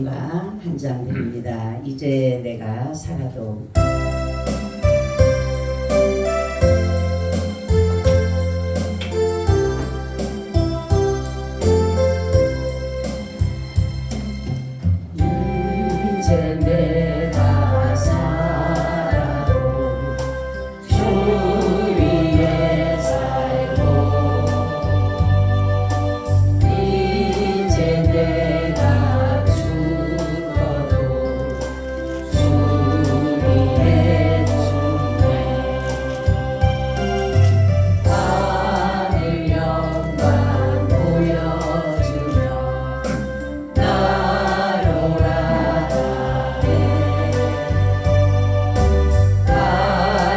찬송가 한 장 드립니다. 이제 내가 살아도. 이제 내가 살아도 주 위에 살고, 이제 내가 죽어도 주 위에 죽네. 하늘 영광 보여주며 나로 나가네.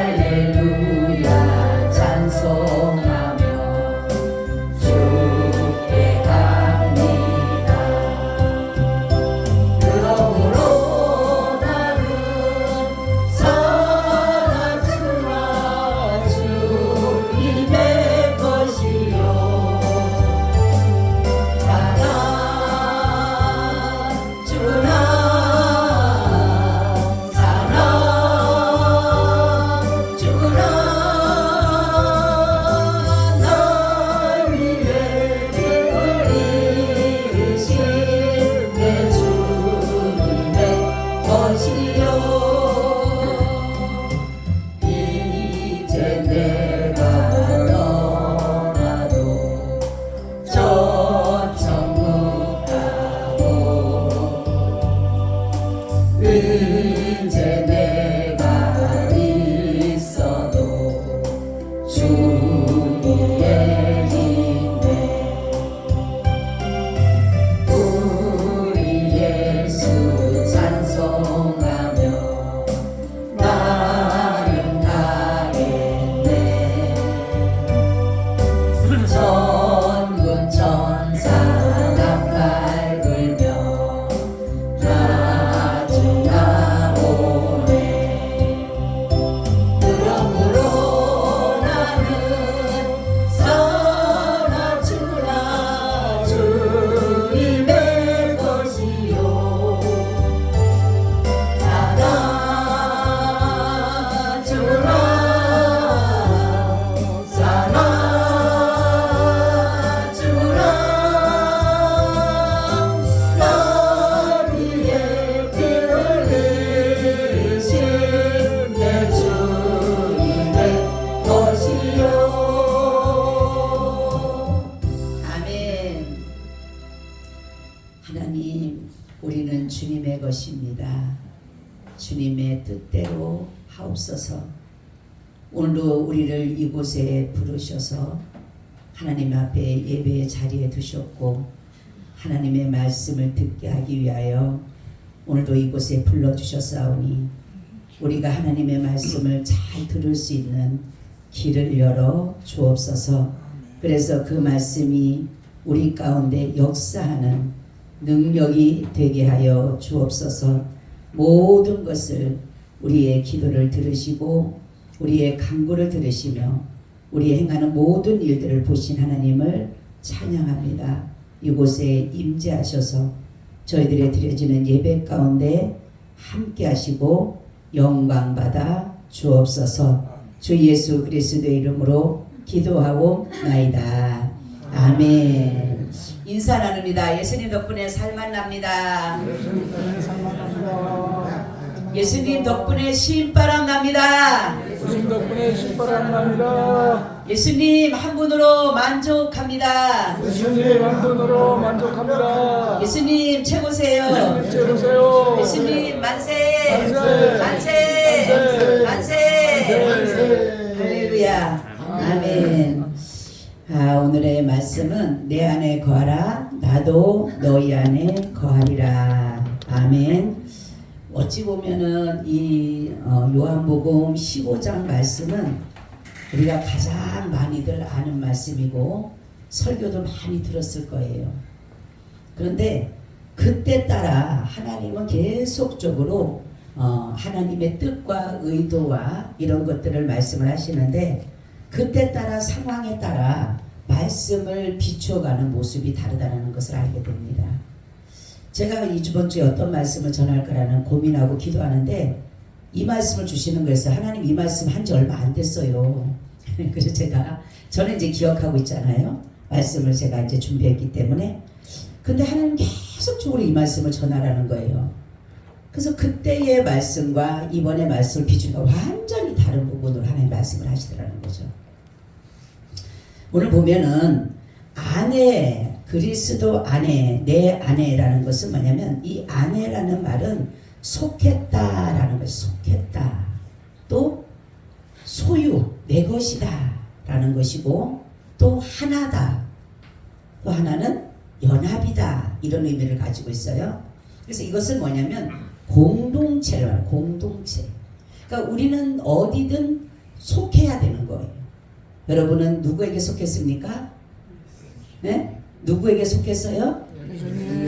할렐루야 찬송하며 주께 갑니다. 그러므로 나는 살아주나 주님의 것이요 살아주나 살아주나 날 위해 흘리신 내 주님의 것이요 이제 내가 떠나도 저 천국 가고, 이제 내가 있어도 주 위에 있네. 우리 예수 찬송하며 나는 가겠네. 전군 천사 나팔 불며 나주나오네. 그러므로 나는 살아주나 주님의 것이요 살아주나 살아주나 날 위해 피 흘리신 내 주님의 것이요. 아멘. 하나님, 우리는 주님의 것입니다. 주님의 뜻대로 하옵소서. 오늘도 우리를 이곳에 부르셔서 하나님 앞에 예배의 자리에 두셨고, 하나님의 말씀을 듣게 하기 위하여 오늘도 이곳에 불러주셨사오니, 우리가 하나님의 말씀을 잘 들을 수 있는 길을 열어 주옵소서. 그래서 그 말씀이 우리 가운데 역사하는 능력이 되게 하여 주옵소서. 모든 것을, 우리의 기도를 들으시고 우리의 간구를 들으시며 우리 행하는 모든 일들을 보신 하나님을 찬양합니다. 이곳에 임재하셔서 저희들의 드려지는 예배 가운데 함께 하시고 영광 받아 주옵소서. 주 예수 그리스도의 이름으로 기도하고 나이다. 아멘. 인사 나눕니다. 예수님 덕분에 살만납니다. 예수님 덕분에 신바람 납니다. 예수님 덕분에 신바람 납니다. 예수님 한 분으로 만족합니다. 예수님 한 분으로 만족합니다. 예수님 최고세요. 예수님 최고세요. 예수님 만세. 만세. 만세. 만세. 만세. 만세. 할렐루야. 아멘. 오늘의 말씀은 내 안에 거하라 나도 너희 안에 거하리라. 아멘. 어찌 보면은 이 요한복음 15장 말씀은 우리가 가장 많이들 아는 말씀이고 설교도 많이 들었을 거예요. 그런데 그때 따라 하나님은 계속적으로 하나님의 뜻과 의도와 이런 것들을 말씀을 하시는데, 그때 따라 상황에 따라 말씀을 비춰가는 모습이 다르다는 것을 알게 됩니다. 제가 이번 주에 어떤 말씀을 전할까라는 고민하고 기도하는데 이 말씀을 주시는 거였어요. 하나님 이 말씀 한 지 얼마 안 됐어요. 그래서 저는 이제 기억하고 있잖아요. 말씀을 제가 이제 준비했기 때문에. 근데 하나님 계속적으로 이 말씀을 전하라는 거예요. 그래서 그때의 말씀과 이번의 말씀을 비추니까 완전히 다른 부분으로 하나님 말씀을 하시더라는 거죠. 오늘 보면은 아내, 그리스도 아내, 내 아내라는 것은 뭐냐면 이 아내라는 말은 속했다라는 것이 속했다. 또 소유, 내 것이다 라는 것이고 또 하나다. 또 하나는 연합이다. 이런 의미를 가지고 있어요. 그래서 이것은 뭐냐면 공동체를 말해요. 공동체. 그러니까 우리는 어디든 속해야 되는 거예요. 여러분은 누구에게 속했습니까? 네? 누구에게 속했어요?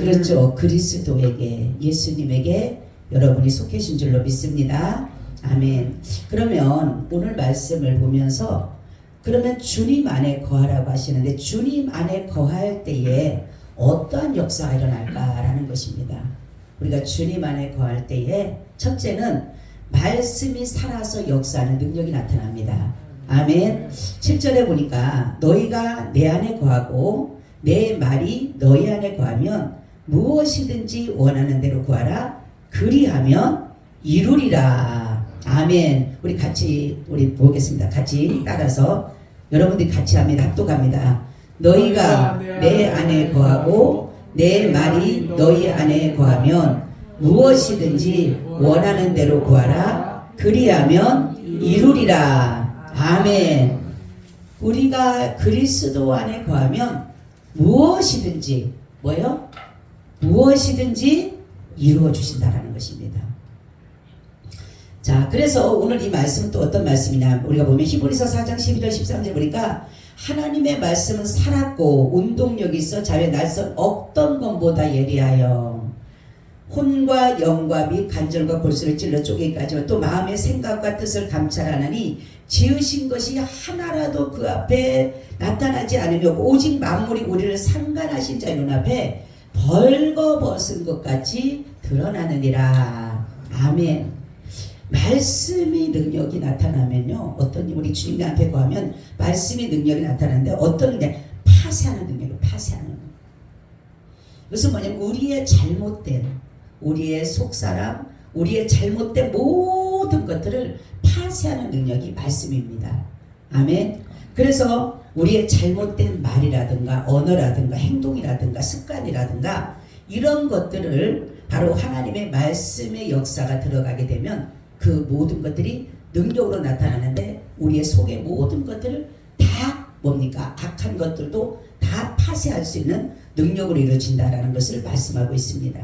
그렇죠. 그리스도에게, 예수님에게 여러분이 속해신 줄로 믿습니다. 아멘. 그러면 오늘 말씀을 보면서 그러면 주님 안에 거하라고 하시는데 주님 안에 거할 때에 어떠한 역사가 일어날까라는 것입니다. 우리가 주님 안에 거할 때에 첫째는 말씀이 살아서 역사하는 능력이 나타납니다. 아멘. 7절에 보니까 너희가 내 안에 거하고 내 말이 너희 안에 거하면 무엇이든지 원하는 대로 구하라. 그리하면 이루리라. 아멘. 우리 같이 보겠습니다. 같이 따라서 여러분들이 같이 합니다. 합독합니다. 너희가 내 안에 거하고 내 말이 너희 안에 거하면 무엇이든지 원하는 대로 구하라. 그리하면 이루리라. 아멘. 우리가 그리스도 안에 거하면 무엇이든지 뭐요? 무엇이든지 이루어 주신다라는 것입니다. 자, 그래서 오늘 이 말씀은 또 어떤 말씀이냐? 우리가 보면 히브리서 4장 12절 13절 보니까 하나님의 말씀은 살았고 운동력이 있어 자유에 날선 없던 것보다 예리하여 혼과 영과 및 간절과 골수를 찔러 쪼개기까지 또 마음의 생각과 뜻을 감찰하나니 지으신 것이 하나라도 그 앞에 나타나지 않으며 오직 만물이 우리를 상관하신 자의 눈앞에 벌거벗은 것 같이 드러나느니라. 아멘. 말씀이 능력이 나타나면요, 어떤 우리 주님 앞에 거하면 말씀이 능력이 나타나는데 어떤 능력? 파쇄하는 능력이에요. 파쇄하는 능력. 그것은 뭐냐면 우리의 속사람, 우리의 잘못된 모든 것들을 파쇄하는 능력이 말씀입니다. 아멘. 그래서 우리의 잘못된 말이라든가 언어라든가 행동이라든가 습관이라든가 이런 것들을 바로 하나님의 말씀의 역사가 들어가게 되면 그 모든 것들이 능력으로 나타나는데 우리의 속의 모든 것들을 다 뭡니까? 악한 것들도 다 파쇄할 수 있는 능력으로 이루어진다라는 것을 말씀하고 있습니다.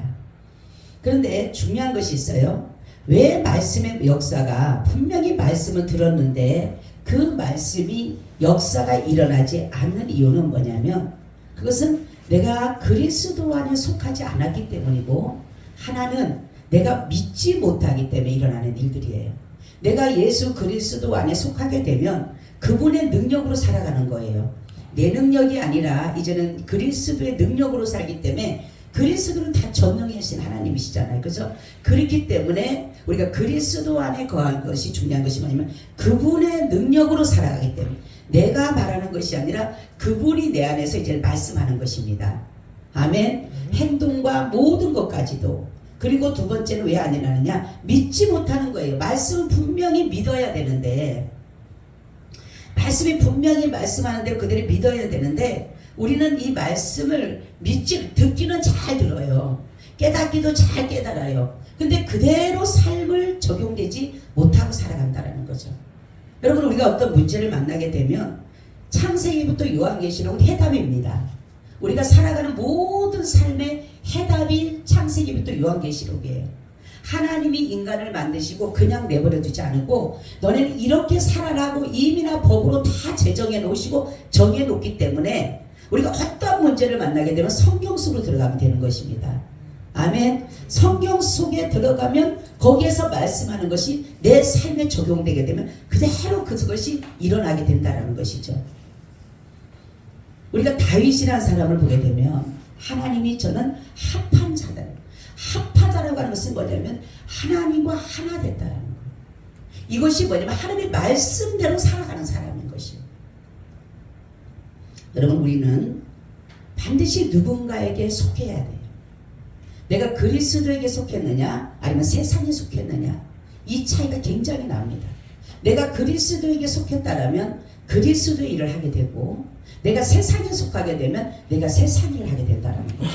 그런데 중요한 것이 있어요. 왜 말씀의 역사가 분명히 말씀을 들었는데 그 말씀이 역사가 일어나지 않는 이유는 뭐냐면 그것은 내가 그리스도 안에 속하지 않았기 때문이고 하나는 내가 믿지 못하기 때문에 일어나는 일들이에요. 내가 예수 그리스도 안에 속하게 되면 그분의 능력으로 살아가는 거예요. 내 능력이 아니라 이제는 그리스도의 능력으로 살기 때문에 그리스도는 다 전능하신 하나님이시잖아요. 그래서 그렇기 때문에 우리가 그리스도 안에 거한 것이 중요한 것이 뭐냐면 그분의 능력으로 살아가기 때문에 내가 말하는 것이 아니라 그분이 내 안에서 이제 말씀하는 것입니다. 아멘. 행동과 모든 것까지도. 그리고 두 번째는 왜 안 일어나느냐? 믿지 못하는 거예요. 말씀은 분명히 믿어야 되는데 말씀이 분명히 말씀하는 대로 그들이 믿어야 되는데 우리는 이 말씀을 듣기는 잘 들어요. 깨닫기도 잘 깨달아요. 근데 그대로 삶을 적용되지 못하고 살아간다는 거죠. 여러분 우리가 어떤 문제를 만나게 되면 창세기부터 요한계시록은 해답입니다. 우리가 살아가는 모든 삶의 해답이 창세기부터 요한계시록이에요. 하나님이 인간을 만드시고 그냥 내버려 두지 않고 너네는 이렇게 살아라고 이미나 법으로 다 제정해 놓으시고 정해 놓기 때문에 우리가 어떤 문제를 만나게 되면 성경 속으로 들어가면 되는 것입니다. 아멘. 성경 속에 들어가면 거기에서 말씀하는 것이 내 삶에 적용되게 되면 그대로 그것이 일어나게 된다는 것이죠. 우리가 다윗이라는 사람을 보게 되면 하나님이 저는 합한 자다. 합하다라고 하는 것은 뭐냐면 하나님과 하나 됐다는 거예요. 이것이 뭐냐면 하나님의 말씀대로 살아가는 사람인 것이에요. 여러분, 우리는 반드시 누군가에게 속해야 돼요. 내가 그리스도에게 속했느냐 아니면 세상에 속했느냐, 이 차이가 굉장히 납니다. 내가 그리스도에게 속했다라면 그리스도의 일을 하게 되고, 내가 세상에 속하게 되면 내가 세상 일을 하게 된다는 거죠.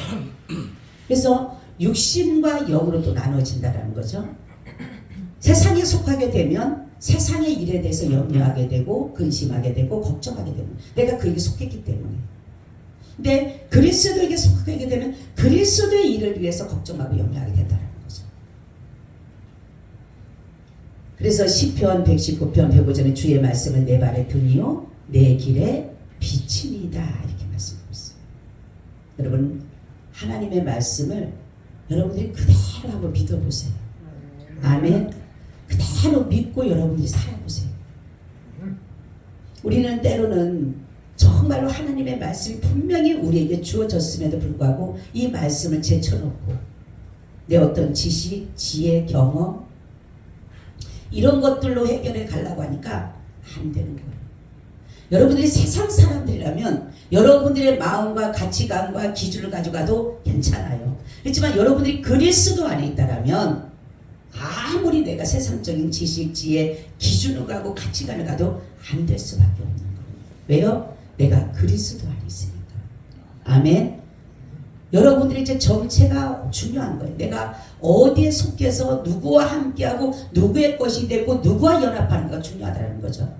그래서 육신과 영으로 또 나눠진다는 거죠. 세상에 속하게 되면 세상의 일에 대해서 염려하게 되고 근심하게 되고 걱정하게 되는, 내가 그에게 속했기 때문에. 근데 그리스도에게 속하게 되면 그리스도의 일을 위해서 걱정하고 염려하게 된다는 거죠. 그래서 시편 119편 105절에 주의 말씀은 내 발의 등이요 내 길의 빛입니다, 이렇게 말씀하고 있어요. 여러분, 하나님의 말씀을 여러분들이 그대로 한번 믿어보세요. 아멘. 그대로 믿고 여러분들이 살아보세요. 우리는 때로는 정말로 하나님의 말씀이 분명히 우리에게 주어졌음에도 불구하고 이 말씀을 제쳐놓고 내 어떤 지식, 지혜, 경험 이런 것들로 해결해 가려고 하니까 안 되는 거예요. 여러분들이 세상 사람들이라면 여러분들의 마음과 가치관과 기준을 가져가도 괜찮아요. 그렇지만 여러분들이 그리스도 안에 있다라면 아무리 내가 세상적인 지식, 지혜, 기준을 가고 가치관을 가도 안 될 수밖에 없는 거예요. 왜요? 내가 그리스도 안에 있으니까. 아멘. 여러분들이 이제 정체가 중요한 거예요. 내가 어디에 속해서 누구와 함께하고 누구의 것이 되고 누구와 연합하는가 중요하다는 거죠.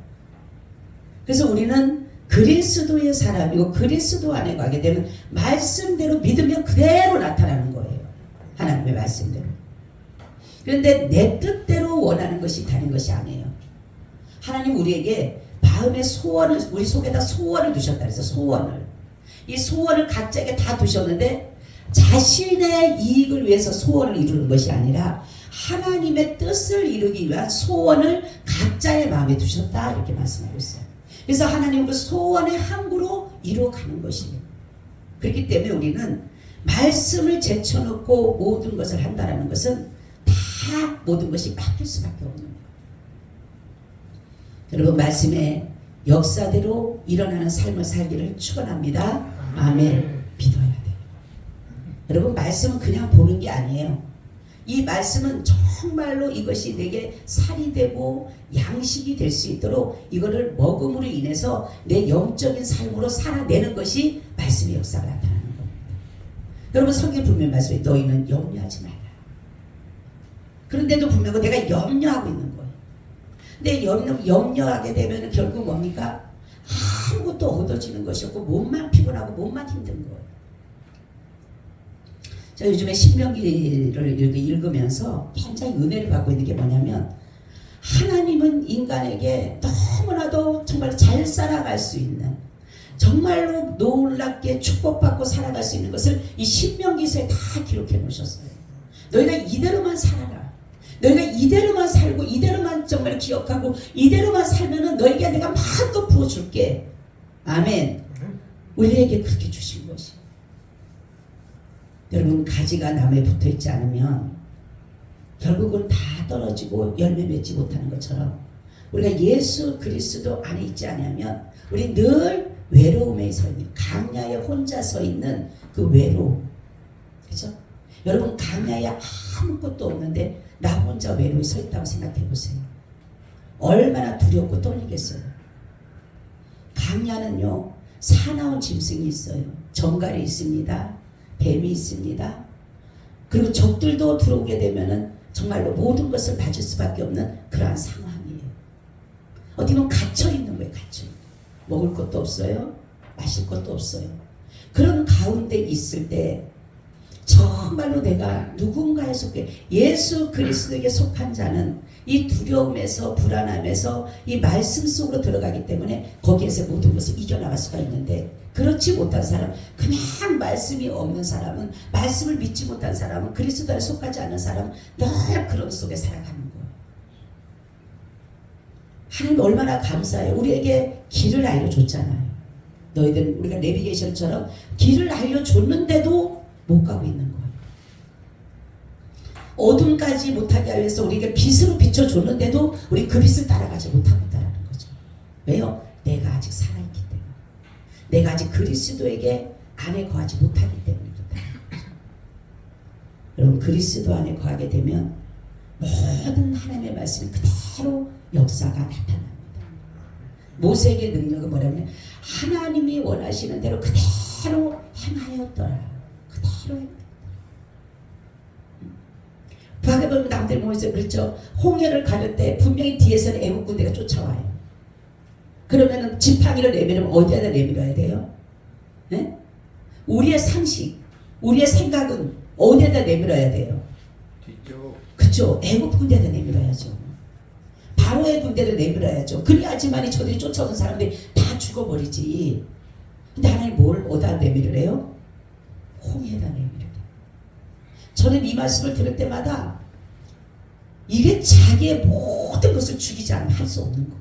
그래서 우리는 그리스도의 사람이고 그리스도 안에 가게 되면 말씀대로 믿으면 그대로 나타나는 거예요. 하나님의 말씀대로. 그런데 내 뜻대로 원하는 것이 다른 것이 아니에요. 하나님 우리에게 마음의 소원을, 우리 속에다 소원을 두셨다 그래서 소원을. 이 소원을 각자에게 다 두셨는데 자신의 이익을 위해서 소원을 이루는 것이 아니라 하나님의 뜻을 이루기 위한 소원을 각자의 마음에 두셨다, 이렇게 말씀하고 있어요. 그래서 하나님은 그 소원의 항구로 이루어가는 것이에요. 그렇기 때문에 우리는 말씀을 제쳐놓고 모든 것을 한다는 것은 다 모든 것이 막힐 수밖에 없는 거예요. 여러분, 말씀의 역사대로 일어나는 삶을 살기를 축원합니다. 아멘. 믿어야 돼요. 여러분, 말씀은 그냥 보는 게 아니에요. 이 말씀은 정말로 이것이 내게 살이 되고 양식이 될 수 있도록 이거를 먹음으로 인해서 내 영적인 삶으로 살아내는 것이 말씀의 역사가 나타나는 겁니다. 여러분, 성경에 분명히 말씀해 너희는 염려하지 말라. 그런데도 분명히 내가 염려하고 있는 거예요. 근데 염려하게 되면 결국 뭡니까? 아무것도 얻어지는 것이 없고 몸만 피곤하고 몸만 힘든 거예요. 제가 요즘에 신명기를 읽으면서 굉장히 은혜를 받고 있는 게 뭐냐면, 하나님은 인간에게 너무나도 정말 잘 살아갈 수 있는, 정말로 놀랍게 축복받고 살아갈 수 있는 것을 이 신명기서에 다 기록해 놓으셨어요. 너희가 이대로만 살아라. 너희가 이대로만 살고 이대로만 정말 기억하고 이대로만 살면은 너희에게 내가 마음껏 부어줄게. 아멘. 우리에게 그렇게 주신 것이에요. 여러분, 가지가 나무에 붙어있지 않으면 결국은 다 떨어지고 열매 맺지 못하는 것처럼 우리가 예수 그리스도 안에 있지 않으면 우리 늘 외로움에 서 있는, 강야에 혼자 서 있는 그 외로움. 그렇죠? 여러분, 강야에 아무것도 없는데 나 혼자 외로이 서 있다고 생각해 보세요. 얼마나 두렵고 떨리겠어요. 강야는요, 사나운 짐승이 있어요. 정갈이 있습니다. 뱀이 있습니다. 그리고 적들도 들어오게 되면은 정말로 모든 것을 맞을 수밖에 없는 그러한 상황이에요. 어떻게 보면 갇혀 있는 거예요. 갇혀. 먹을 것도 없어요. 마실 것도 없어요. 그런 가운데 있을 때 정말로 내가 누군가에 속해, 예수 그리스도에게 속한 자는 이 두려움에서 불안함에서 이 말씀 속으로 들어가기 때문에 거기에서 모든 것을 이겨나갈 수가 있는데, 그렇지 못한 사람, 그냥 말씀이 없는 사람은, 말씀을 믿지 못한 사람은, 그리스도에 속하지 않은 사람은 늘 그런 속에 살아가는 거예요. 하나님 얼마나 감사해요. 우리에게 길을 알려줬잖아요. 너희들은 우리가 내비게이션처럼 길을 알려줬는데도 못 가고 있는 거예요. 어둠까지 못하게 하기 위해서 우리가 빛으로 비춰줬는데도 우리 그 빛을 따라가지 못하고 있다는 거죠. 왜요? 내가 아직 살아있기 때문에. 내가 아직 그리스도에게 안에 거하지 못하기 때문이다. 여러분, 그리스도 안에 거하게 되면 모든 하나님의 말씀이 그대로 역사가 나타납니다. 모세에게 능력은 뭐냐면 하나님이 원하시는 대로 그대로 행하였더라. 그대로 행하였더라. 바벨론 남들 모여서 그렇죠. 홍해를 가를 때 분명히 뒤에서는 애국 군대가 쫓아와요. 그러면은 지팡이를 내밀으면 어디에다 내밀어야 돼요? 네? 우리의 상식, 우리의 생각은 어디에다 내밀어야 돼요? 뒤쪽. 그쵸? 애국 군대에다 내밀어야죠. 바로의 군대를 내밀어야죠. 그래야지만이 저들이 쫓아오는 사람들이 다 죽어버리지. 근데 하나님 뭘 어디다 내밀으래요? 홍해에다 내밀으래요. 저는 이 말씀을 들을 때마다 이게 자기의 모든 것을 죽이지 않으면 할 수 없는 거.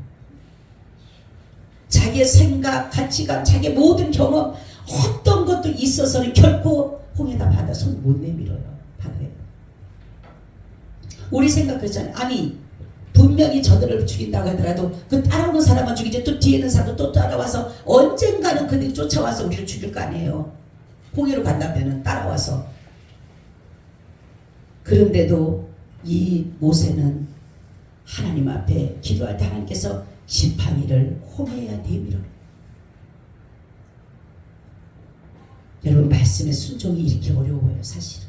자기의 생각, 가치관, 자기의 모든 경험 어떤 것도 있어서는 결코 홍해다 바다 손 못 내밀어요. 바다에. 우리 생각 그렇잖아요. 아니 분명히 저들을 죽인다고 하더라도 그 따라오는 사람만 죽이지 또 뒤에 있는 사람도 또 따라와서 언젠가는 그들이 쫓아와서 우리를 죽일 거 아니에요. 홍해로 간다면 따라와서. 그런데도 이 모세는 하나님 앞에 기도할 때 하나님께서 지팡이를 홍해에 내밀어. 여러분, 말씀의 순종이 이렇게 어려워요, 사실은.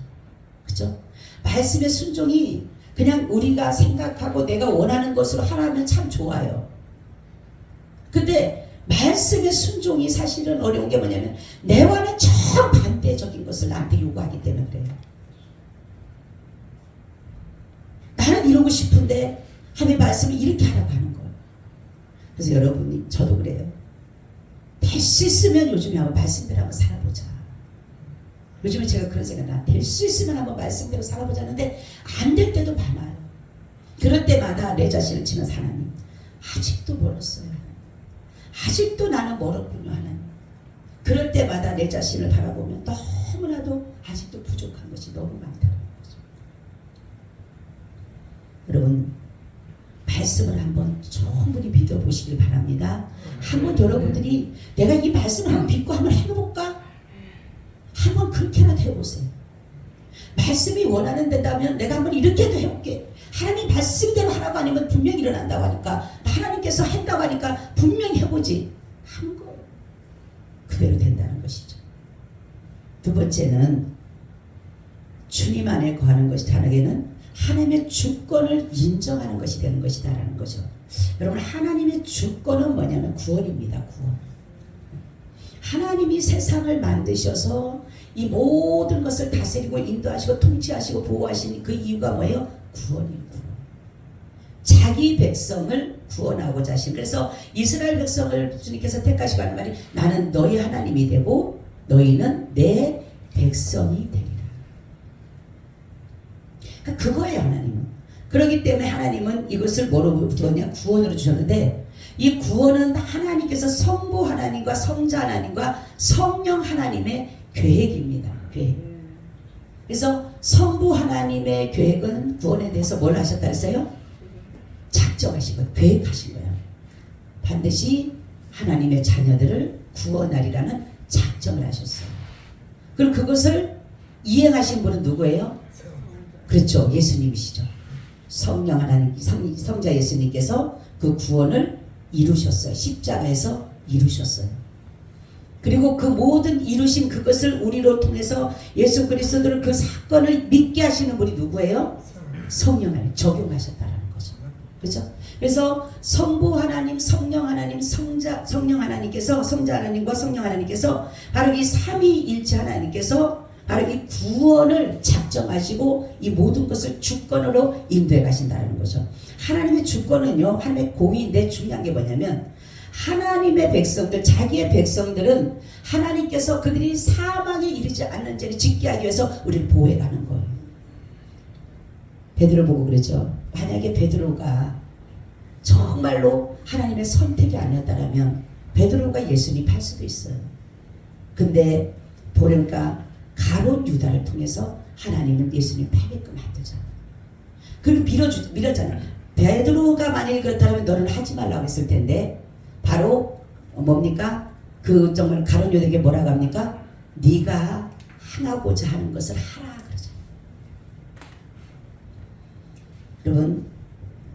그죠? 말씀의 순종이 그냥 우리가 생각하고 내가 원하는 것으로 하라면 참 좋아요. 근데 말씀의 순종이 사실은 어려운 게 뭐냐면 내와는 정반대적인 것을 나한테 요구하기 때문에 그래요. 나는 이러고 싶은데 하나님의 말씀을 이렇게 하라고 하는 거예요. 그래서 여러분이 저도 그래요. 될 수 있으면 요즘에 한번 말씀대로 한번 살아보자. 요즘에 제가 그런 생각 나. 될 수 있으면 한번 말씀대로 살아보자는데 안 될 때도 많아요. 그럴 때마다 내 자신을 치면서 하나님 아직도 멀었어요. 아직도 나는 멀었군요 하나님. 그럴 때마다 내 자신을 바라보면 너무나도 아직도 부족한 것이 너무 많다는 거죠. 여러분, 말씀을 한번 충분히 믿어보시길 바랍니다. 한번 여러분들이 내가 이 말씀을 한번 믿고 한번 해볼까? 한번 그렇게라도 해보세요. 말씀이 원하는 데다면 내가 한번 이렇게도 해볼게. 하나님 말씀대로 하라고 하면 분명히 일어난다고 하니까 하나님께서 한다고 하니까 분명히 해보지. 한 거 그대로 된다는 것이죠. 두 번째는 주님 안에 거하는 것이 다르게는 하나님의 주권을 인정하는 것이 되는 것이다라는 거죠. 여러분, 하나님의 주권은 뭐냐면 구원입니다. 구원. 하나님이 세상을 만드셔서 이 모든 것을 다스리고 인도하시고 통치하시고 보호하시는 그 이유가 뭐예요? 구원이에요. 구원. 자기 백성을 구원하고자 하신. 그래서 이스라엘 백성을 주님께서 택하시고 하는 말이 나는 너희 하나님이 되고 너희는 내 백성이 되리라. 그거예요, 하나님은. 그렇기 때문에 하나님은 이것을 뭐로 주었냐? 구원으로 주셨는데 이 구원은 하나님께서 성부 하나님과 성자 하나님과 성령 하나님의 계획입니다. 계획. 그래서 성부 하나님의 계획은 구원에 대해서 뭘 하셨다 했어요? 작정하신 거예요. 계획하신 거예요. 반드시 하나님의 자녀들을 구원하리라는 작정을 하셨어요. 그리고 그것을 이행하신 분은 누구예요? 그렇죠. 예수님이시죠. 성령 하나님, 성자 예수님께서 그 구원을 이루셨어요. 십자가에서 이루셨어요. 그리고 그 모든 이루신 그것을 우리로 통해서 예수 그리스도를 그 사건을 믿게 하시는 분이 누구예요? 성령 하나님 적용하셨다는 거죠. 그렇죠? 그래서 성부 하나님, 성령 하나님, 성령 하나님께서, 성자 하나님과 성령 하나님께서 바로 이 삼위일체 하나님께서 바로 이 구원을 작정하시고 이 모든 것을 주권으로 인도해 가신다는 거죠. 하나님의 주권은요, 하나님의 공의인데 중요한 게 뭐냐면 하나님의 백성들, 자기의 백성들은 하나님께서 그들이 사망에 이르지 않는 죄를 짓게 하기 위해서 우리를 보호해 가는 거예요. 베드로 보고 그랬죠. 만약에 베드로가 정말로 하나님의 선택이 아니었다면 베드로가 예수님 팔 수도 있어요. 근데 보니까 가룟 유다를 통해서 하나님은 예수님 팔게끔 만들잖아. 그리고 밀었잖아. 베드로가 만약에 그렇다면 너는 하지 말라고 했을 텐데 바로 뭡니까? 그 정말 가룟 유다에게 뭐라고 합니까? 네가 하고자 하는 것을 하라 그러죠. 여러분,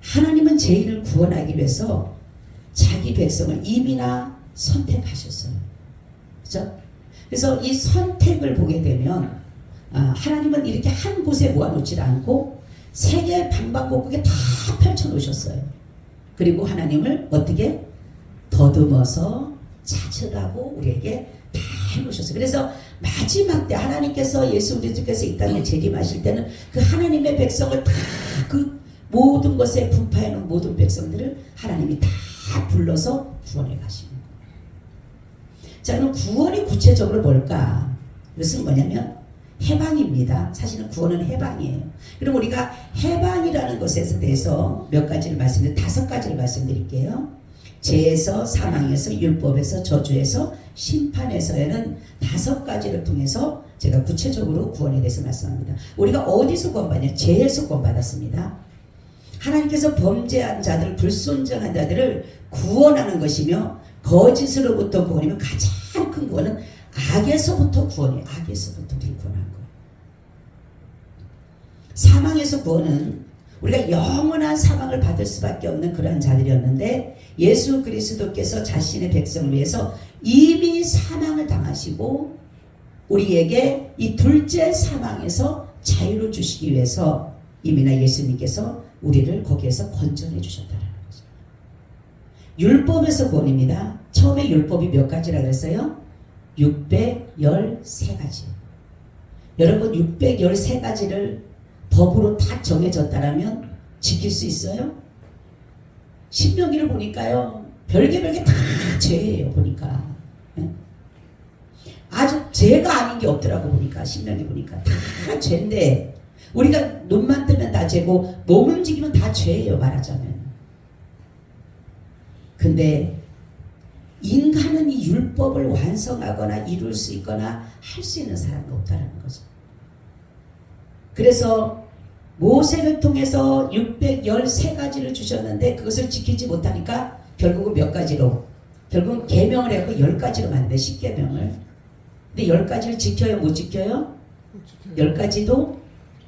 하나님은 죄인을 구원하기 위해서 자기 백성을 이미나 선택하셨어요. 그렇죠? 그래서 이 선택을 보게 되면 하나님은 이렇게 한 곳에 모아놓지 않고 세계 방방곡곡에 다 펼쳐놓으셨어요. 그리고 하나님을 어떻게 더듬어서 찾으라고 우리에게 다 해놓으셨어요. 그래서 마지막 때 하나님께서 예수 그리스도께서 이 땅에 재림하실 때는 그 하나님의 백성을 다 그 모든 것에 분파해놓은 모든 백성들을 하나님이 다 불러서 구원해 가시는 거예요. 자, 그럼 구원이 구체적으로 뭘까? 이것은 뭐냐면 해방입니다. 사실은 구원은 해방이에요. 그럼 우리가 해방이라는 것에 대해서 몇 가지를 말씀드릴게요. 5가지를 말씀드릴게요. 죄에서, 사망에서, 율법에서, 저주에서, 심판에서에는 5가지를 통해서 제가 구체적으로 구원에 대해서 말씀합니다. 우리가 어디서 구원받냐? 죄에서 구원받았습니다. 하나님께서 범죄한 자들, 불순종한 자들을 구원하는 것이며 거짓으로부터 구원이면 가장 큰 구원은 악에서부터 구원이에요. 악에서부터 우리를 구원한 거예요. 사망에서 구원은 우리가 영원한 사망을 받을 수밖에 없는 그런 자들이었는데 예수 그리스도께서 자신의 백성을 위해서 이미 사망을 당하시고 우리에게 이 둘째 사망에서 자유를 주시기 위해서 이미나 예수님께서 우리를 거기에서 건져내 주셨다는 거죠. 율법에서 구원입니다. 처음에 율법이 몇 가지라 그랬어요? 613가지. 여러분 613가지를 법으로 다 정해졌다라면 지킬 수 있어요? 신명기를 보니까요. 별개 다 죄예요. 보니까. 아주 죄가 아닌 게 없더라고 보니까. 신명기 보니까. 다 죄인데 우리가 눈만 뜨면 다 죄고 몸 움직이면 다 죄예요. 말하자면. 근데 인간은 이 율법을 완성하거나 이룰 수 있거나 할 수 있는 사람이 없다는 거죠. 그래서 모세를 통해서 613가지를 주셨는데 그것을 지키지 못하니까 결국은 몇 가지로? 결국은 계명을 해갖고 10가지로 만드네. 10계명을. 근데 10가지를 지켜요? 못 지켜요? 10가지도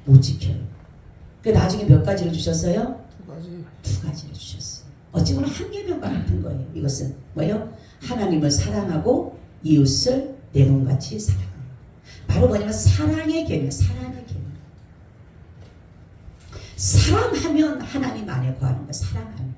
못 지켜요. 그 나중에 몇 가지를 주셨어요? 2가지를 주셨어요. 어찌 보면 한 계명과 같은 거예요. 이것은 뭐예요? 하나님을 사랑하고 이웃을 내 몸같이 사랑하는 거. 바로 뭐냐면 사랑의 계명, 사랑의 계명. 사랑하면 하나님 안에 거하는 거예요. 사랑하면.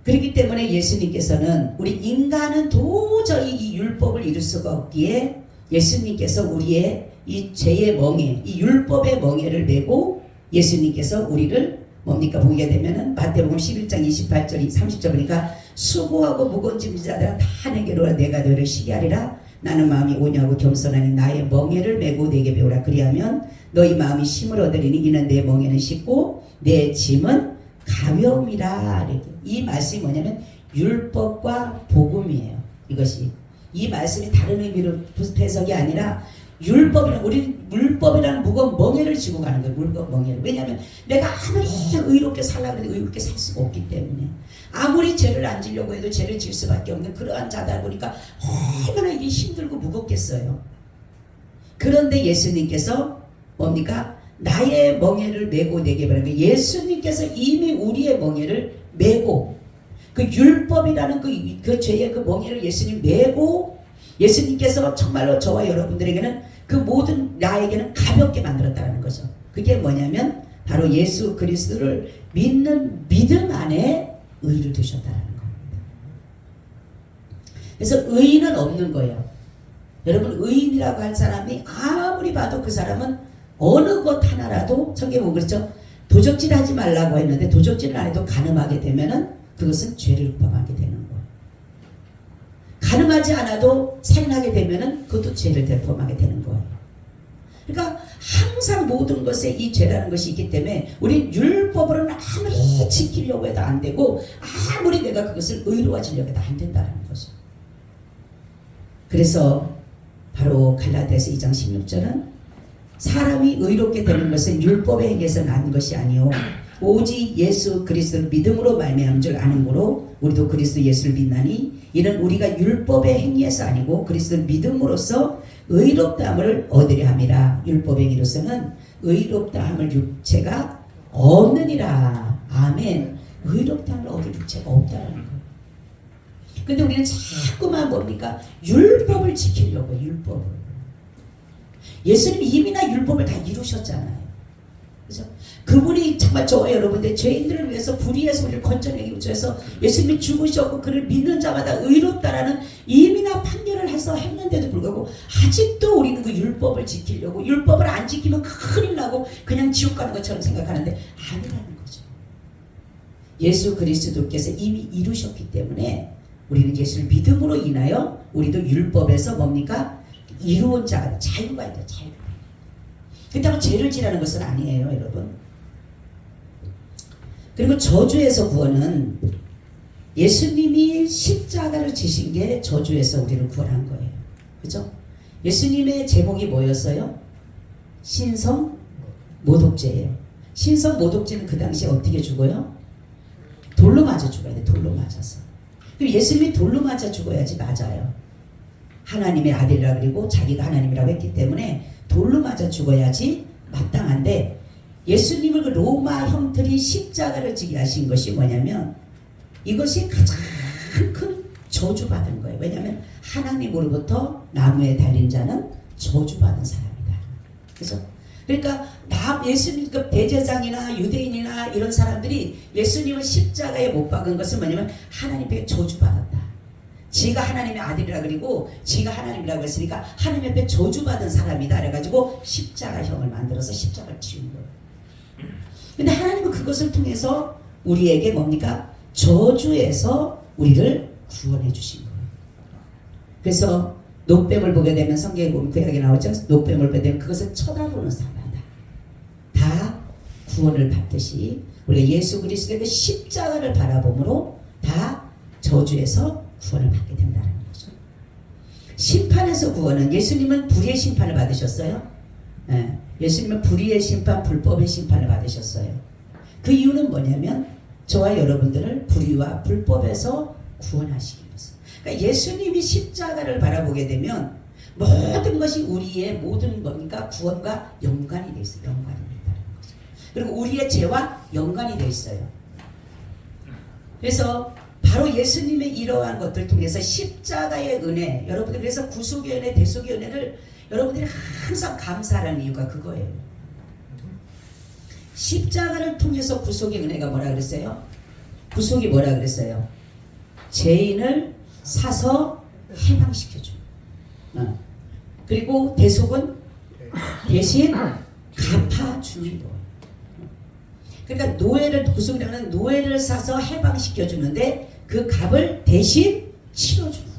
그렇기 때문에 예수님께서는 우리 인간은 도저히 이 율법을 이룰 수가 없기에 예수님께서 우리의 이 죄의 멍에, 이 율법의 멍에를 메고 예수님께서 우리를 뭡니까? 보게 되면은 마태복음 11장 28절 30절 보니까 수고하고 무거운 짐진 자들아 다 내게로 오라 내가 너를 쉬게 하리라. 나는 마음이 온유하고 겸손하니 나의 멍에를 메고 내게 배우라. 그리하면 너희 마음이 쉼을 얻으리니 이는 내 멍에는 쉽고 내 짐은 가벼움이라. 이 말씀이 뭐냐면 율법과 복음이에요. 이것이 이 말씀이 다른 의미로 해석이 아니라 우리 율법이라는 무거운 멍에를 지고 가는 거예요. 무거운 멍에를. 왜냐하면 내가 아무리 의롭게 살려고 해도 의롭게 살 수가 없기 때문에 아무리 죄를 안 지려고 해도 죄를 질 수밖에 없는 그러한 자다 보니까 얼마나 이게 힘들고 무겁겠어요. 그런데 예수님께서 뭡니까? 나의 멍에를 메고 내게 배우라. 예수님께서 이미 우리의 멍에를 메고 그 율법이라는 그 죄의 그 멍에를 예수님 메고 예수님께서 정말로 저와 여러분들에게는 그 모든 나에게는 가볍게 만들었다는 거죠. 그게 뭐냐면 바로 예수 그리스도를 믿는 믿음 안에 의를 두셨다는 겁니다. 그래서 의인은 없는 거예요. 여러분 의인이라고 할 사람이 아무리 봐도 그 사람은 어느 것 하나라도 성경에 보면 그렇죠. 도적질 하지 말라고 했는데 도적질을 안 해도 간음하게 되면은 그것은 죄를 범하게 되는 거예요. 간음하지 않아도 살인하게 되면은 그것도 죄를 범하게 되는 거예요. 그러니까 항상 모든 것에 이 죄라는 것이 있기 때문에 우리 율법으로는 아무리 지키려고 해도 안 되고 아무리 내가 그것을 의로워지려고 해도 안 된다는 거죠. 그래서 바로 갈라디아서 2장 16절은 사람이 의롭게 되는 것은 율법의 행위에서 난 것이 아니요 오직 예수 그리스도를 믿음으로 말미암은 줄 아는 거로 우리도 그리스도 예수를 믿나니 이는 우리가 율법의 행위에서 아니고 그리스도를 믿음으로써 의롭다함을 얻으려 함이라. 율법의 행위로서는 의롭다함을 육체가 없느니라. 아멘. 의롭다함을 얻을 육체가 없다는 거예요. 근데 우리는 자꾸만 뭡니까? 율법을 지키려고 율법을. 예수님이 이미나 율법을 다 이루셨잖아요. 그죠? 그분이 정말 저와 여러분들 죄인들을 위해서 불의에서 우리를 건져내기 위해서 예수님이 죽으셨고 그를 믿는 자마다 의롭다라는 이미나 판결을 해서 했는데도 불구하고 아직도 우리는 그 율법을 지키려고 율법을 안 지키면 큰일 나고 그냥 지옥 가는 것처럼 생각하는데 아니라는 거죠. 예수 그리스도께서 이미 이루셨기 때문에 우리는 예수를 믿음으로 인하여 우리도 율법에서 뭡니까? 이루은 자가 자유가 있다. 자유. 그렇다고 죄를 지라는 것은 아니에요, 여러분. 그리고 저주에서 구원은 예수님이 십자가를 지신 게 저주에서 우리를 구원한 거예요. 그죠? 예수님의 제목이 뭐였어요? 신성 모독죄예요. 신성 모독죄는 그 당시에 어떻게 죽어요? 돌로 맞아 죽어야 돼. 돌로 맞아서. 그럼 예수님이 돌로 맞아 죽어야지 맞아요. 하나님의 아들이라 그리고 자기가 하나님이라고 했기 때문에 돌로 맞아 죽어야지 마땅한데 예수님을 그 로마 형들이 십자가를 지게 하신 것이 뭐냐면 이것이 가장 큰 저주받은 거예요. 왜냐하면 하나님으로부터 나무에 달린 자는 저주받은 사람이다. 그래서 그러니까 예수님 그 대제사장이나 유대인이나 이런 사람들이 예수님을 십자가에 못 박은 것은 뭐냐면 하나님께 저주받았다. 지가 하나님의 아들이라 그리고 지가 하나님이라고 했으니까 하나님 앞에 저주받은 사람이다 그래가지고 십자가형을 만들어서 십자가를 지은 거예요. 근데 하나님은 그것을 통해서 우리에게 뭡니까? 저주에서 우리를 구원해 주신 거예요. 그래서 녹뱀을 보게 되면 성경에 보면 구약에 나오죠. 녹뱀을 보게 되면 그것을 쳐다보는 사람이다. 다 구원을 받듯이 우리가 예수 그리스도의 그 십자가를 바라봄으로 다 저주에서 구원을 받게 된다는 거죠. 심판에서 구원은 예수님은 불의의 심판을 받으셨어요. 네. 예수님은 불의의 심판, 불법의 심판을 받으셨어요. 그 이유는 뭐냐면 저와 여러분들을 불의와 불법에서 구원하시기 위해서. 그러니까 예수님이 십자가를 바라보게 되면 모든 것이 우리의 모든 뭡니까? 구원과 연관이 돼 있어요. 연관이 있다는 거죠. 그리고 우리의 죄와 연관이 돼 있어요. 그래서 바로 예수님의 이러한 것들 통해서 십자가의 은혜, 여러분들 그래서 구속의 은혜, 대속의 은혜를 여러분들이 항상 감사하는 이유가 그거예요. 십자가를 통해서 구속의 은혜가 뭐라 그랬어요? 구속이 뭐라 그랬어요? 죄인을 사서 해방시켜줘. 그리고 대속은 대신 갚아주는 거. 그러니까 노예를 구속이라는 노예를 사서 해방시켜 주는데 그 값을 대신 치러주는 거.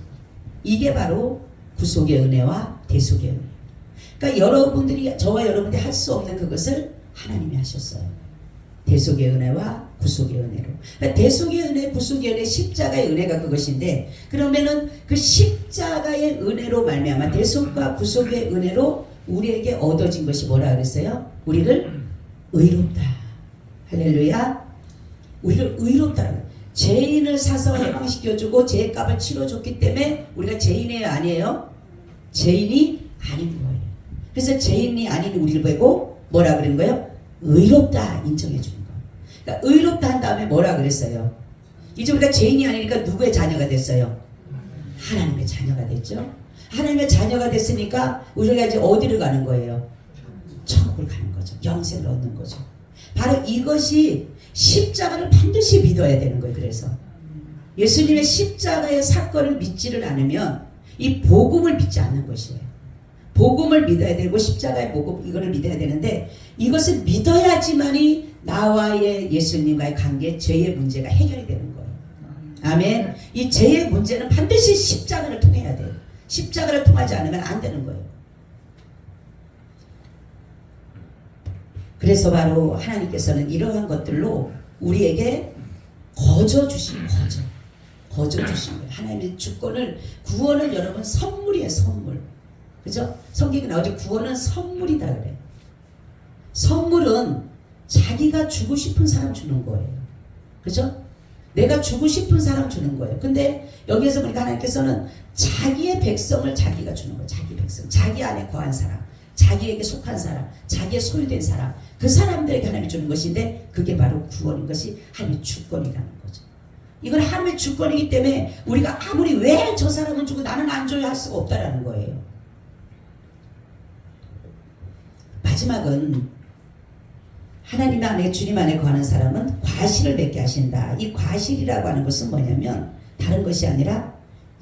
이게 바로 구속의 은혜와 대속의 은혜. 그러니까 여러분들이 저와 여러분들이 할 수 없는 그것을 하나님이 하셨어요. 대속의 은혜와 구속의 은혜로. 그러니까 대속의 은혜, 구속의 은혜, 십자가의 은혜가 그것인데 그러면은 그 십자가의 은혜로 말미암아 대속과 구속의 은혜로 우리에게 얻어진 것이 뭐라 그랬어요? 우리를 의롭다. 할렐루야. 우리를 의롭다라는 거예요. 죄인을 사서 해방시켜주고 죄값을 치러줬기 때문에 우리가 죄인이에요? 아니에요? 죄인이 아닌 거예요. 그래서 죄인이 아닌 우리를 보고 뭐라 그러는 거예요? 의롭다 인정해 주는 거예요. 그러니까 의롭다 한 다음에 뭐라 그랬어요? 이제 우리가 죄인이 아니니까 누구의 자녀가 됐어요? 하나님의 자녀가 됐죠. 하나님의 자녀가 됐으니까 우리가 이제 어디를 가는 거예요? 천국을 가는 거죠. 영생을 얻는 거죠. 바로 이것이 십자가를 반드시 믿어야 되는 거예요. 그래서 예수님의 십자가의 사건을 믿지를 않으면 이 복음을 믿지 않는 것이에요. 복음을 믿어야 되고 십자가의 복음 이거를 믿어야 되는데 이것을 믿어야지만이 나와의 예수님과의 관계 죄의 문제가 해결이 되는 거예요. 아멘. 이 죄의 문제는 반드시 십자가를 통해야 돼요. 십자가를 통하지 않으면 안 되는 거예요. 그래서 바로 하나님께서는 이러한 것들로 우리에게 거저 주신 거저 주신 거예요. 하나님의 주권을, 구원은 여러분 선물이에요. 선물. 그죠? 성경에 나오죠. 구원은 선물이다 그래. 선물은 자기가 주고 싶은 사람 주는 거예요. 그죠? 내가 주고 싶은 사람 주는 거예요. 근데 여기에서 보니까 하나님께서는 자기의 백성을 자기가 주는 거예요. 자기 백성, 자기 안에 거한 사람, 자기에게 속한 사람, 자기의 소유된 사람, 그 사람들에게 하나님이 주는 것인데 그게 바로 구원인 것이 하나님의 주권이라는 거죠. 이건 하나님의 주권이기 때문에 우리가 아무리 왜 저 사람은 주고 나는 안 줘야 할 수가 없다라는 거예요. 마지막은 하나님 안에, 주님 안에 거하는 사람은 과실을 맺게 하신다. 이 과실이라고 하는 것은 뭐냐면 다른 것이 아니라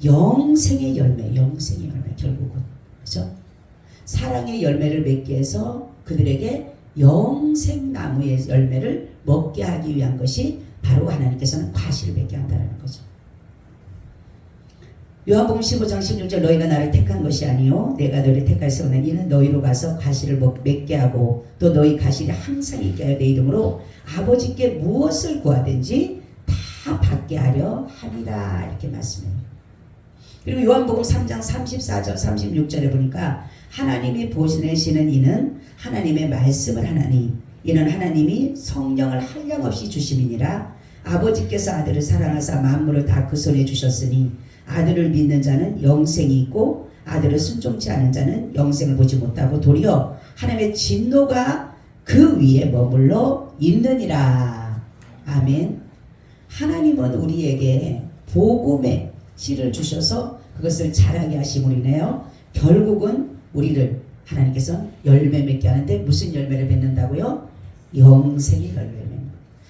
영생의 열매, 영생의 열매. 결국은 그죠? 사랑의 열매를 맺게 해서 그들에게 영생나무의 열매를 먹게 하기 위한 것이 바로 하나님께서는 과실을 맺게 한다는 거죠. 요한복음 15장 16절 너희가 나를 택한 것이 아니요 내가 너희를 택하였으나 이는 너희로 가서 과실을 맺게 하고 또 너희 과실이 항상 있게 하여 내 이름으로 아버지께 무엇을 구하든지 다 받게 하려 함이라 이렇게 말씀해요. 그리고 요한복음 3장 34절 36절에 보니까 하나님이 보내시는 이는 하나님의 말씀을 하나니 이는 하나님이 성령을 한량없이 주심이니라. 아버지께서 아들을 사랑하사 만물을 다 그 손에 주셨으니 아들을 믿는 자는 영생이 있고 아들을 순종치 않은 자는 영생을 보지 못하고 도리어 하나님의 진노가 그 위에 머물러 있느니라. 아멘. 하나님은 우리에게 복음의 씨를 주셔서 그것을 자라게 하심으로 인하여 결국은 우리를 하나님께서 열매 맺게 하는데 무슨 열매를 맺는다고요? 영생의 열매를 맺는.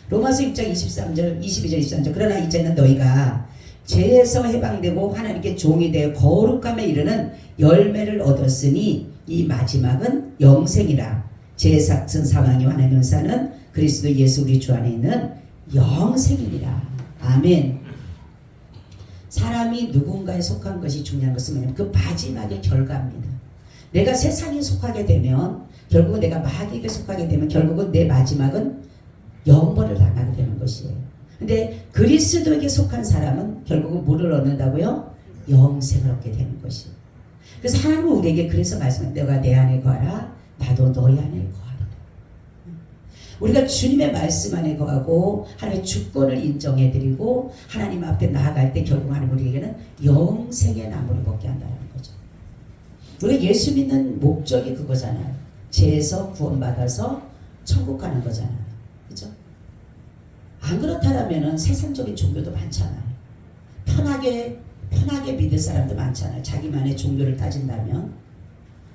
로마서 6장 23절 22절 23절 그러나 이제는 너희가 죄에서 해방되고 하나님께 종이 되어 거룩함에 이르는 열매를 얻었으니 이 마지막은 영생이라. 죄의 삭은 사망이요 하나님의 은사는 그리스도 예수 우리 주 안에 있는 영생입니다. 아멘. 사람이 누군가에 속한 것이 중요한 것은 뭐냐면 그 마지막의 결과입니다. 내가 세상에 속하게 되면 결국은 내가 마귀에게 속하게 되면 결국은 내 마지막은 영벌을 당하게 되는 것이에요. 근데 그리스도에게 속한 사람은 결국은 뭐를 얻는다고요? 영생을 얻게 되는 것이에요. 그래서 하나님은 우리에게 그래서 말씀합니다. 너가 내 안에 거하라 나도 너희 안에 거하리라. 우리가 주님의 말씀 안에 거하고 하나님의 주권을 인정해드리고 하나님 앞에 나아갈 때 결국 하나님 우리에게는 영생의 나무를 먹게 한다는 거죠. 우리가 예수 믿는 목적이 그거잖아요. 죄에서 구원받아서 천국 가는 거잖아요. 그죠? 안 그렇다라면은 세상적인 종교도 많잖아요. 편하게 믿을 사람도 많잖아요. 자기만의 종교를 따진다면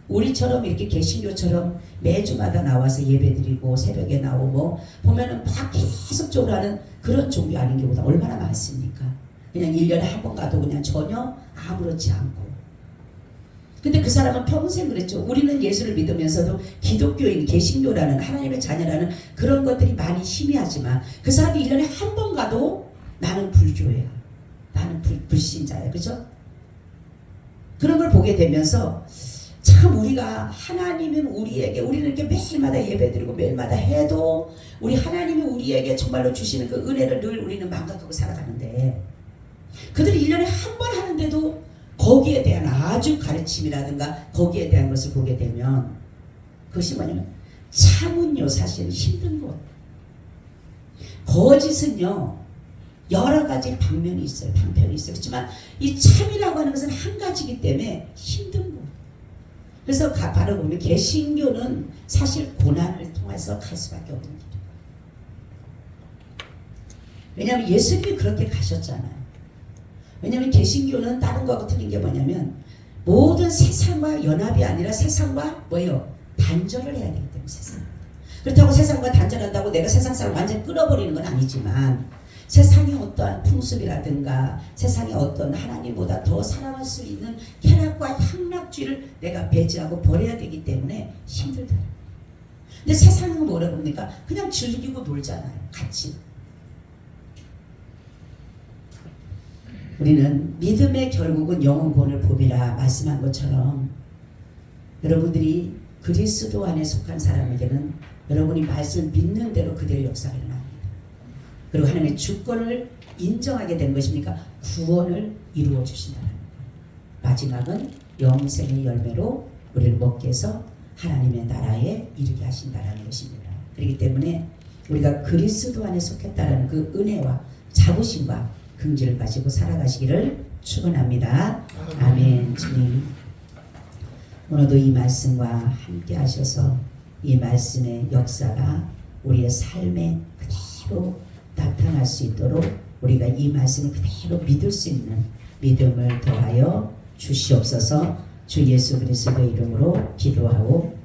우리처럼 이렇게 개신교처럼 매주마다 나와서 예배드리고 새벽에 나오고 보면은 막 계속적으로 하는 그런 종교 아닌 경우가 얼마나 많습니까? 그냥 1년에 한 번 가도 그냥 전혀 아무렇지 않고. 근데 그 사람은 평생 그랬죠. 우리는 예수를 믿으면서도 기독교인, 개신교라는 하나님의 자녀라는 그런 것들이 많이 희미하지만 그 사람이 1년에 한 번 가도 나는 불교야. 나는 불신자야. 그죠? 그런 걸 보게 되면서 참 우리가 하나님은 우리에게 우리는 이렇게 매일마다 예배드리고 매일마다 해도 우리 하나님이 우리에게 정말로 주시는 그 은혜를 늘 우리는 망각하고 살아가는데 그들이 1년에 한 번 하는데도 거기에 대한 아주 가르침이라든가 거기에 대한 것을 보게 되면 그것이 뭐냐면 참은요 사실 힘든 것. 거짓은요 여러 가지 방면이 있어요. 방편이 있어요. 그렇지만 이 참이라고 하는 것은 한 가지이기 때문에 힘든 것. 그래서 바로 보면 개신교는 사실 고난을 통해서 갈 수밖에 없는 길이에요. 왜냐하면 예수님이 그렇게 가셨잖아요. 왜냐하면 개신교는 다른 거하고 틀린 게 뭐냐면 모든 세상과 연합이 아니라 세상과 뭐예요? 단절을 해야 되기 때문에 세상. 그렇다고 세상과 단절한다고 내가 세상 사람 완전히 끊어버리는 건 아니지만 세상의 어떠한 풍습이라든가 세상의 어떤 하나님보다 더 사랑할 수 있는 쾌락과 향락주의를 내가 배제하고 버려야 되기 때문에 힘들다. 근데 세상은 뭐라고 합니까? 그냥 즐기고 놀잖아요. 같이. 우리는 믿음의 결국은 영혼 구원을 봄이라 말씀한 것처럼 여러분들이 그리스도 안에 속한 사람에게는 여러분이 말씀을 믿는 대로 그대로 역사가 일어납니다. 그리고 하나님의 주권을 인정하게 된 것입니까? 구원을 이루어 주신다는 거예요. 마지막은 영생의 열매로 우리를 먹게 해서 하나님의 나라에 이르게 하신다는 것입니다. 그렇기 때문에 우리가 그리스도 안에 속했다는 그 은혜와 자부심과 긍지를 가지고 살아가시기를 축원합니다. 아멘. 주님, 오늘도 이 말씀과 함께 하셔서 이 말씀의 역사가 우리의 삶에 그대로 나타날 수 있도록 우리가 이 말씀을 그대로 믿을 수 있는 믿음을 더하여 주시옵소서. 주 예수 그리스도의 이름으로 기도하고